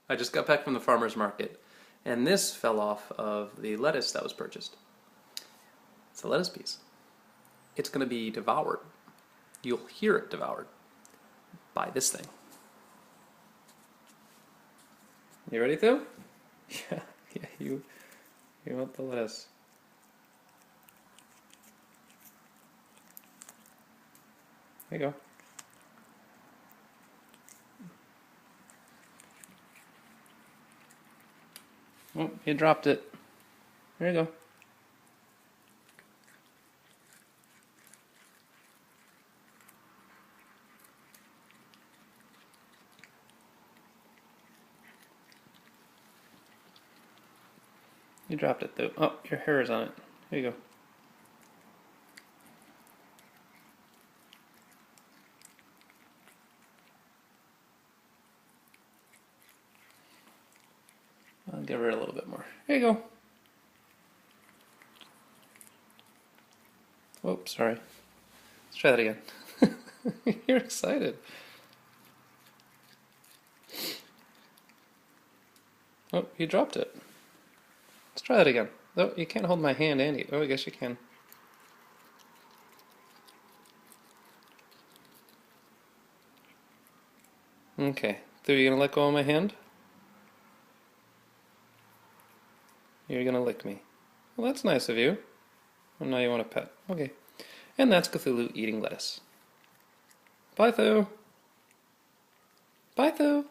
I just got back from the farmer's market, and this fell off of the lettuce that was purchased. It's a lettuce piece. It's going to be devoured. You'll hear it devoured by this thing. You ready, Theo? Yeah, you want the lettuce. There you go. Oh, you dropped it. There you go. You dropped it though. Oh, your hair is on it. There you go. I'll give her a little bit more. There you go. Whoops, sorry. Let's try that again. You're excited. Oh, you dropped it. Let's try that again. Oh, you can't hold my hand, Andy. Oh, I guess you can. Okay. So you're gonna let go of my hand? You're gonna lick me. Well, that's nice of you. And now you want a pet. Okay. And that's Cthulhu eating lettuce. Bye, Theo. Bye, Theo.